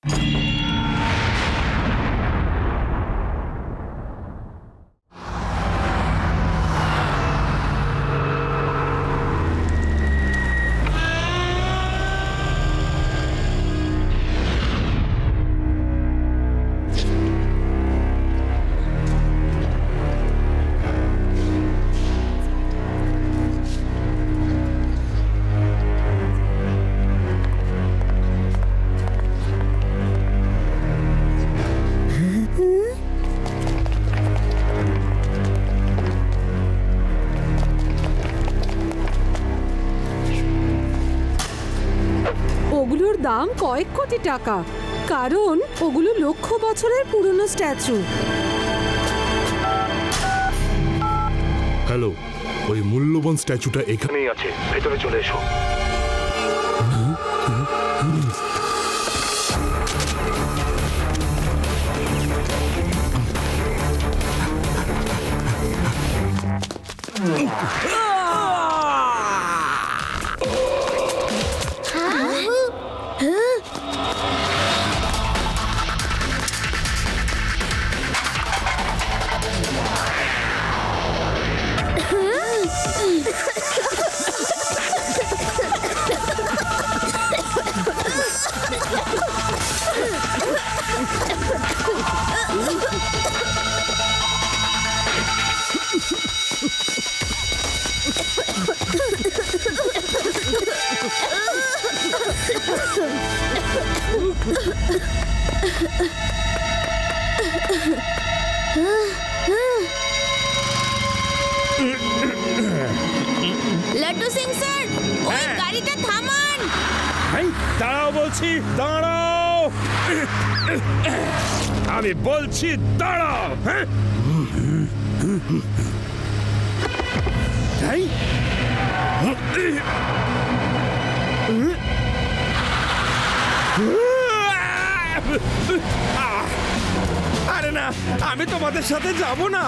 ওগুলোর দাম কয়েক কোটি টাকা, কারণ ওগুলো লক্ষ বছরের পুরনো স্ট্যাচু। হ্যালো, ওই মূল্যবান স্ট্যাচুটা এখানেই আছে, ভেতরে চলে এসো। লাড্ডু সিং স্যার, ওই গাড়িটা থামান। দাঁড়াও বলছি, দাঁড়াও। আমি বলছি দাঁড়াও। হ্যাঁ, আরে না, আমি তোমাদের সাথে যাব না।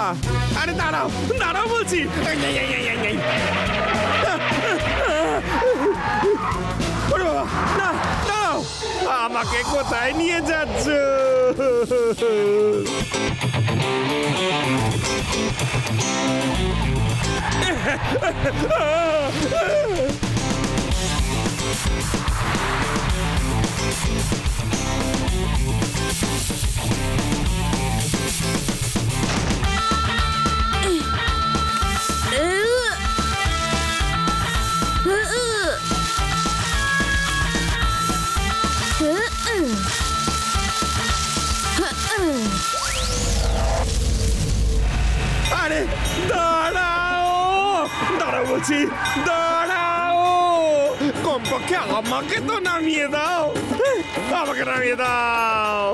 আরে দাঁড়াও, দাঁড়াও বলছি। না, দাঁড়াও, আমাকে কোথায় নিয়ে যাচ্ছ? আরে দাঁড়াও, দাঁড়াও বলছি, দাঁড়াও। কমপক্ষে আমাকে তো নামিয়ে দাও, আমাকে নামিয়ে দাও।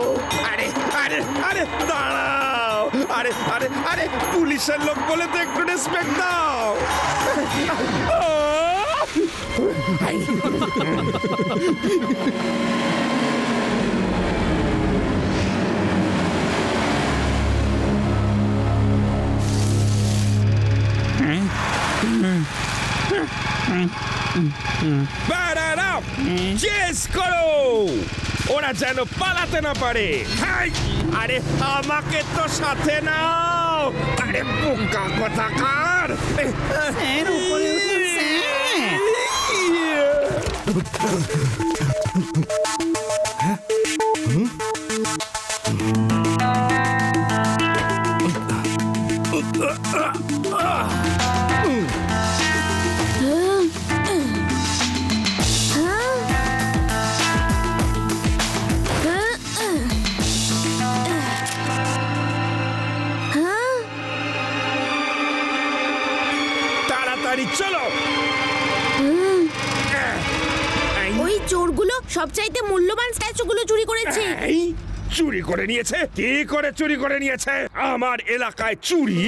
আরে আরে আরে দাঁড়াও, আরে আরে আরে পুলিশের লোক বলে তো একটু রেসপেক্ট দাও। চেস করো, ওরা যেন পালাতে না পারে। আরে আমাকে তো সাথে নাও। আরে বোকা কোথাকার। চলো। ওই চোরগুলো সবচাইতে মূল্যবান স্ট্যাচুগুলো চুরি করেছে। চুরি করে নিয়েছে। কি করে চুরি করে নিয়েছে? আমার এলাকায় চুরি,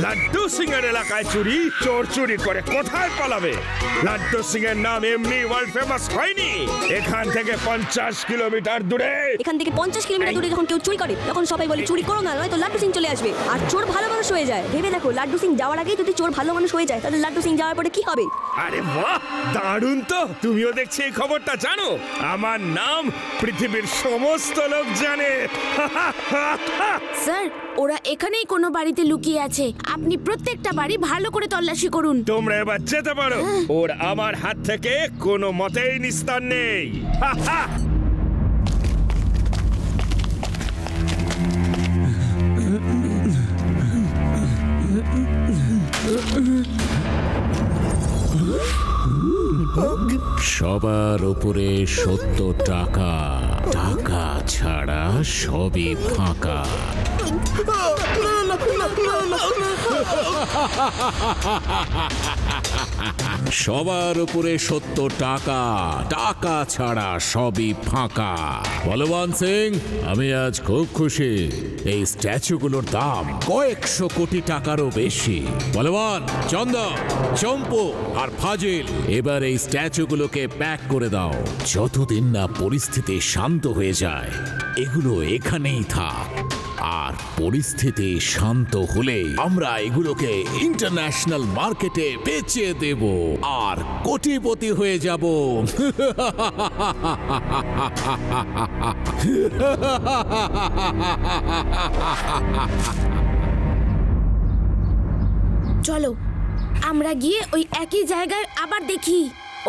লাড্ডু সিং এর এলাকায় চুরি। চোর চুরি করে কোথায় পালাবে? লাড্ডু সিং এর নাম এমনি ওয়ার্ল্ড ফেমাস হয়নি। এখান থেকে 50 কিলোমিটার দূরে, এখান থেকে 50 কিলোমিটার দূরে যখন কেউ চুরি করে তখন সবাই বলে চুরি করো না, নয়তো লাড্ডু সিং চলে আসবে আর চোর ভালো মানুষ হয়ে যায়। ভেবে দেখো, লাড্ডু সিং যাওয়ার আগেই যদি চোর ভালো মানুষ হয়ে যায় তাহলে লাড্ডু সিং যাওয়ার পরে কি হবে? আরে বাহ, দারুণ তো। তুমিও দেখছি এই খবরটা জানো। আমার নাম পৃথিবীর সমস্ত লোক জানে। স্যার, ওরা এখানেই কোনো বাড়িতে লুকিয়ে আছে। আপনি প্রত্যেকটা বাড়ি ভালো করে তল্লাশি করুন। তোমরা এবার যেতে পারো। ওর আমার হাত থেকে কোনো মতেই নিস্তার নেই। সবার উপরে 70 টাকা, টাকা ছাড়া সবই ফাঁকা। সবার উপরে 70 টাকা, টাকা ছাড়া সবই ফাঁকা। বলবান সিং, আমি আজ খুব খুশি। এই স্ট্যাচুগুলোর দাম কয়েকশো কোটি টাকারও বেশি। বলবান, চন্দন, চম্পু আর ফাজিল, এবার এই স্ট্যাচুগুলোকে প্যাক করে দাও। যতদিন না পরিস্থিতি শান্ত হয়ে যায় এগুলো এখানেই থাক। আর পরিস্থিতি শান্ত হলে আমরা এগুলোকে ইন্টারন্যাশনাল মার্কেটে বেচে দেব আর কোটিপতি হয়ে যাব। চলো আমরা গিয়ে ওই একই জায়গায় আবার দেখি।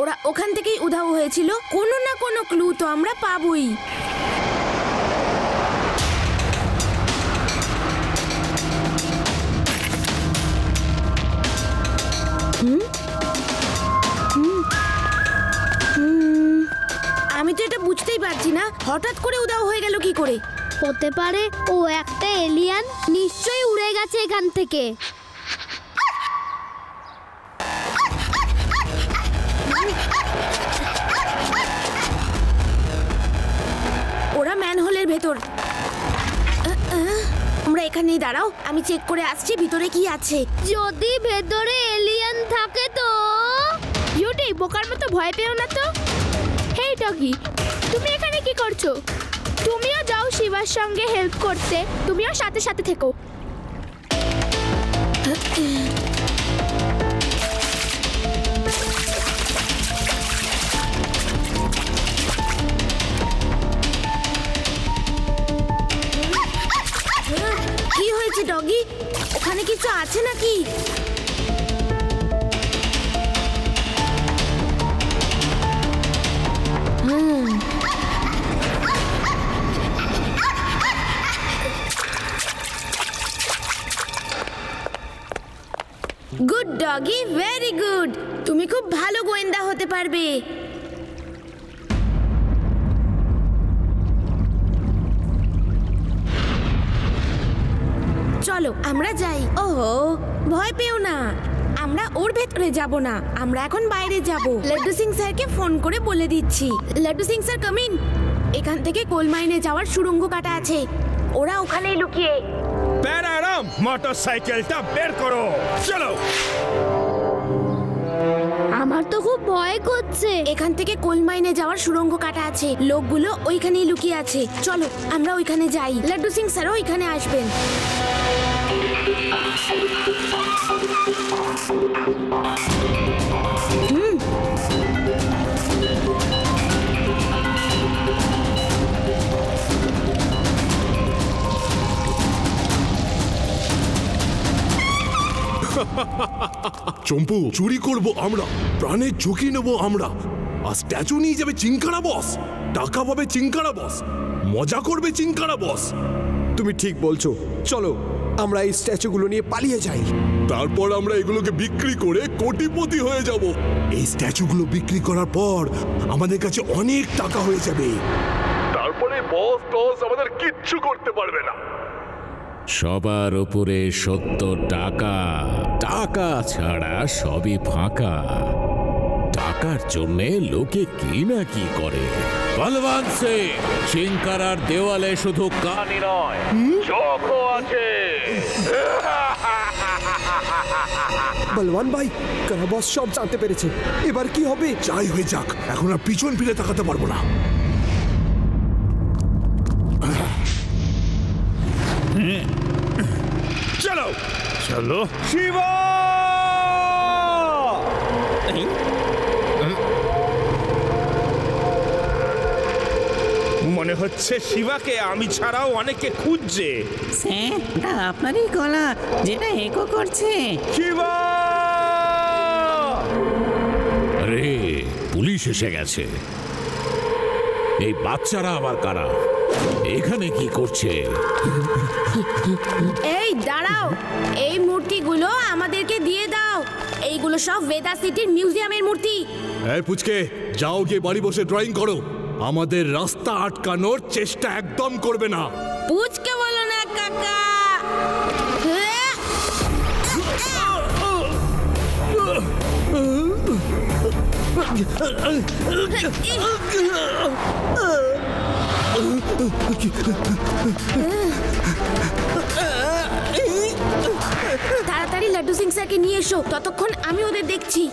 ওরা ওখান থেকেই উধাও হয়েছিল। কোনো না কোনো ক্লু তো আমরা পাবই। আমি তো এটা বুঝতেই পারছি না, হঠাৎ করে উধাও হয়ে গেল কি করে? হতে পারে ও একটা এলিয়ান, নিশ্চয়ই উড়ে গেছে এখান থেকে। ওরা ম্যানহোলের ভেতর। আমরা এখানেই দাঁড়াও, আমি চেক করে আসছি ভিতরে কি আছে। যদি ভেতরে এলিয়ান থাকে তো? ইউটি, বোকার মতো ভয় পেও না তো। হেই ডগি, তুমি এখানে কি করছো? তুমিও যাও শিবার সঙ্গে হেল্প করতে। তুমিও সাথে সাথে থেকো। কি হয়েছে ডগি? ওখানে কিছু আছে নাকি? Good doggy, very good. তুমি খুব ভালো গোয়েন্দা হতে পারবে। চলো আমরা যাই। ওহো, ভয় পেও না, আমরা ওর ভেতরে যাব না, আমরা এখন বাইরে যাব। লাড্ডু সিং স্যারকে ফোন করে বলে দিচ্ছি। Laddu Singh sir, come in. এখান থেকে কোল মাইনে যাওয়ার সুড়ঙ্গ কাটা আছে, ওরা ওখানেই লুকিয়ে। প্যারারাম, মোটরসাইকেলটা বের করো, চলো। আমার তো খুব ভয় করছে। এখান থেকে কোল মাইনে যাওয়ার সুড়ঙ্গ কাটা আছে, লোকগুলো ওইখানেই লুকিয়ে আছে। চলো আমরা ওইখানে যাই। লাড্ডু সিং স্যারও ওইখানে আসবেন। চম্পু, চুরি করব আমরা, প্রাণের ঝুঁকি নেব আমরা, আর স্ট্যাচু নিয়ে যাবে চিংকারা বস। টাকা পাবে চিংকারা বস, মজা করবে চিংকারা বস। তুমি ঠিক বলছো, চলো আমরা এই স্ট্যাচুগুলো নিয়ে পালিয়ে যাই। তারপর আমরা এগুলোকে বিক্রি করে কোটিপতি হয়ে যাব। এই স্ট্যাচুগুলো বিক্রি করার পর আমাদের কাছে অনেক টাকা হয়ে যাবে। তারপরে বস টস আমাদের কিচ্ছু করতে পারবে না। সবার উপরে 70 টাকা, টাকা ছাড়া সবই ফাঁকা। টাকার জন্যে লোকে কি না কি করে। বলবান সিং, চিঙ্কারার দেওয়ালে শুধু কানই নয়, চোখও আছে। বলবান ভাই, কারা বস সব জানতে পেরেছে, এবার কি হবে? যাই হয়ে যাক, এখন আর পিছন ফিরে তাকাতে পারবো না। চলো চলো শিবা। মনে হচ্ছে শিবাকে আমি ছাড়াও অনেকে খুঁজছে। স্যার, আপনারই গলা যেটা একো করছে। শিবা! আরে, পুলিশ এসে গেছে। এই বাচ্চারা আবার কারা? এখানে কি করছে? এই দাঁড়াও, এই মূর্তিগুলো আমাদেরকে দিয়ে দাও। এইগুলো সব ভেদা সিটির মিউজিয়ামের মূর্তি। এই পুচকে, যাও গিয়ে বাড়ি বসে ড্রয়িং করো। আমাদের রাস্তা আটকানোর চেষ্টা একদম করবে না। পুচকে বলো না কাকা। তাড়াতাড়ি লাড্ডু সিং স্যারকে নিয়ে এসো, ততক্ষণ আমি ওদের দেখছি।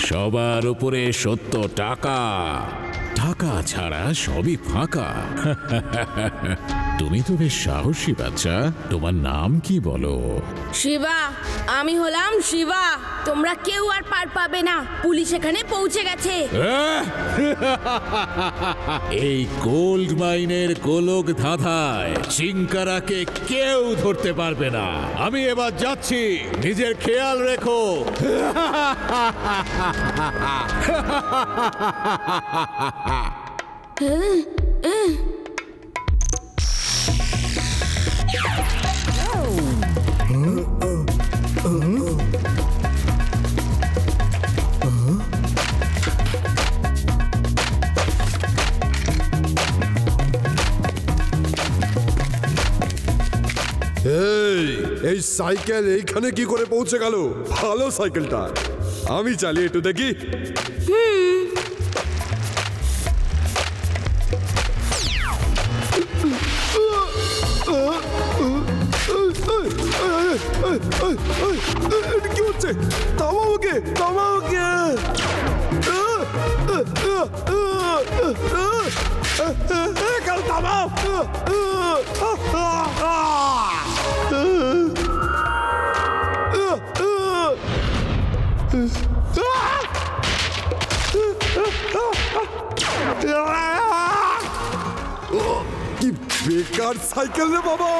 সবার উপরে ৭০ টাকা, টাকা ছাড়া সবই ফাঁকা। তুমি তো বেশ সাহসী বাচ্চা, তোমার নাম কি বলো? শিবা। আমি হলাম শিবা। তোমরা কেউ আর পার পাবে না, পুলিশ এখানে পৌঁছে গেছে। এই গোল্ড মাইনের গোলক ধাঁধায় চিঙ্কারাকে কেউ ধরতে পারবে না। আমি এবার যাচ্ছি, নিজের খেয়াল রেখো। এই সাইকেল এইখানে কি করে পৌঁছে গেল? ভালো সাইকেলটা, আমি চালিয়ে একটু দেখি। কি হচ্ছে? থামাও ওকে, থামাও ওকে। কাল থামাও। কি বেকার সাইকেল রে বাবা।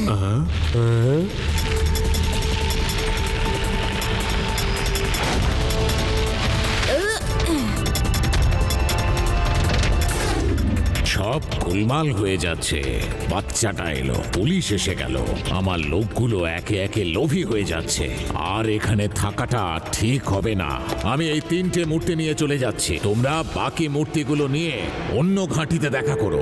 সব গোলমাল হয়ে যাচ্ছে। বাচ্চাটা এলো, পুলিশ এসে গেল, আমার লোকগুলো একে একে লোভী হয়ে যাচ্ছে। আর এখানে থাকাটা ঠিক হবে না। আমি এই 3টে মূর্তি নিয়ে চলে যাচ্ছি। তোমরা বাকি মূর্তিগুলো নিয়ে অন্য ঘাঁটিতে দেখা করো।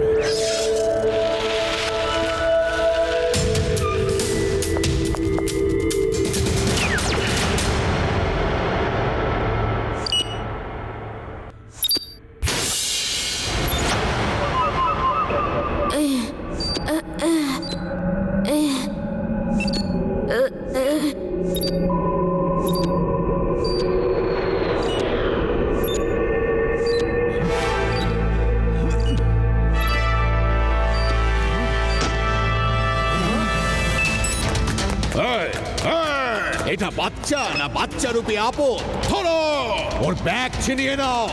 এটা বাচ্চা না বাচ্চারূপী আপদ? ধরো, ওর ব্যাগ ছিনিয়ে নাও।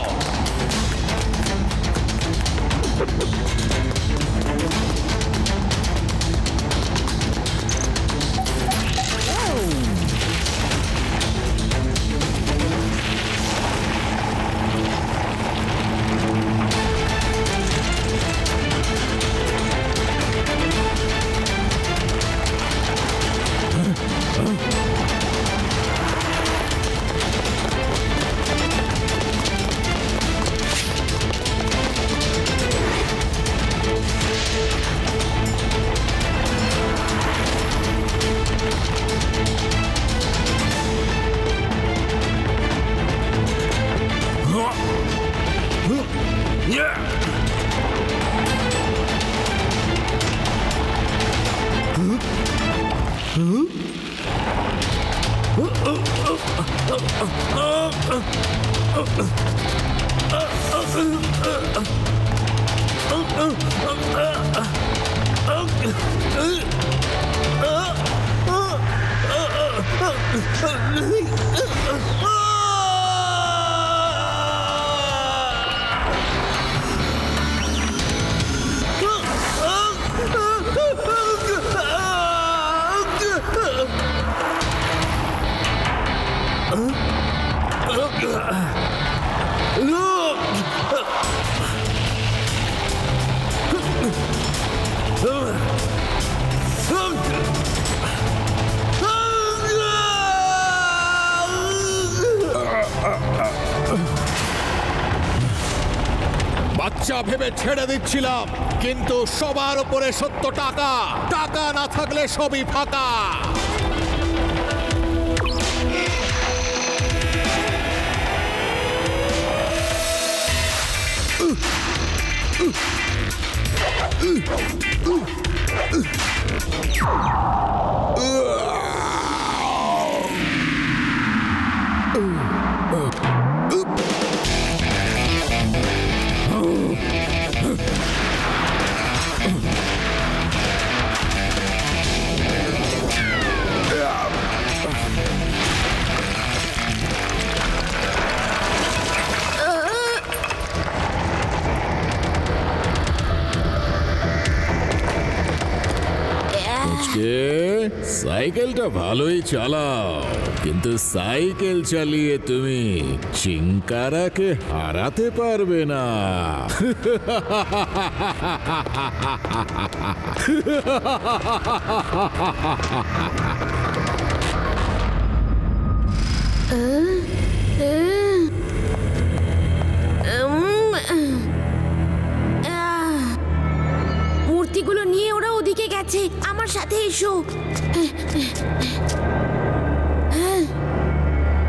বাচ্চা ভেবে ছেড়ে দিচ্ছিলাম, কিন্তু সবার উপরে সত্য টাকা। টাকা না থাকলে সবই ফাঁকা। সাইকেলটা ভালোই চালাও, কিন্তু সাইকেল চালিয়ে তুমি চিঙ্কারাকে হারাতে পারবে না। মূর্তিগুলো নিয়ে ওরা ওদিকে গেছে। আমার সাথে এসো।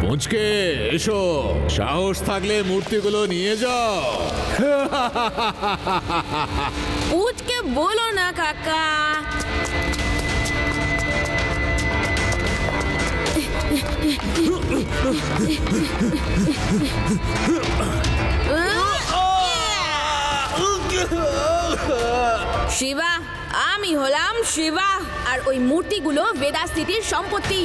পুঁচকে এসো, সাহস থাকলে মূর্তিগুলো নিয়ে যাও। পুঁচকে বলো না কাকা। শিবা, আমি হলাম শিবা, আর ওই মূর্তিগুলো বেদাস্থিতির সম্পত্তি।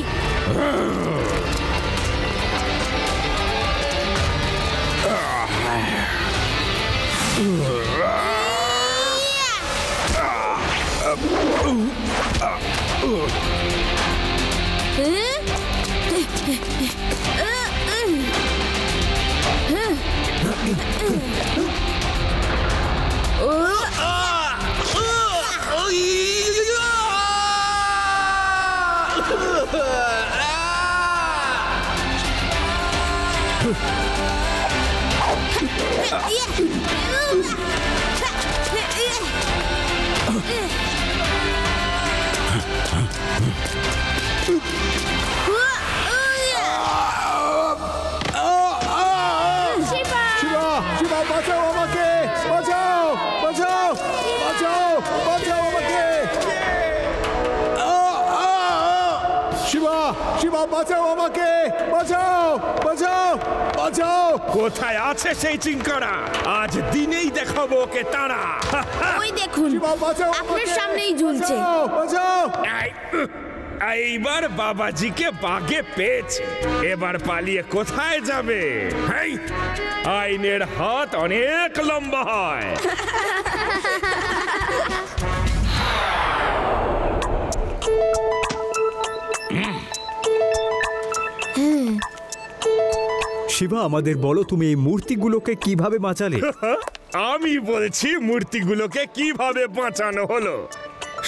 বাঁচাও আমাকে, বাঁচাও বাঁচাও বাঁচাও বাঁচাও আমাকে। শিবা, শিবা বাঁচাও আমাকে, বাঁচাও বাঁচাও বাঁচাও। কোথায় আছে সেই চিঙ্কারা? আজ দিনেই দেখাবো ওকে তারা। ওই দেখুন, আপনার সামনেই ঝুলছে। বাঁচাও। এইবার বাবাজিকে বাগে পেয়েছে, এবার পালিয়ে কোথায় যাবে? আইনের হাত অনেক লম্বা হয়। শিবা, আমাদের বলো তুমি এই মূর্তিগুলোকে কিভাবে বাঁচালে? আমি বলছি মূর্তিগুলোকে কিভাবে বাঁচানো হলো।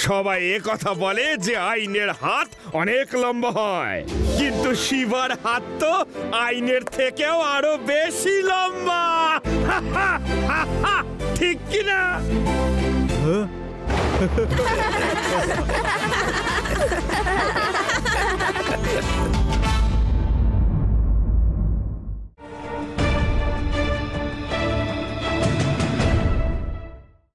সবাই এ কথা বলে যে আইনের হাত অনেক লম্বা হয়, কিন্তু শিবার হাত তো আইনের থেকেও আরো বেশি লম্বা। ঠিক কিনা? হ্যাঁ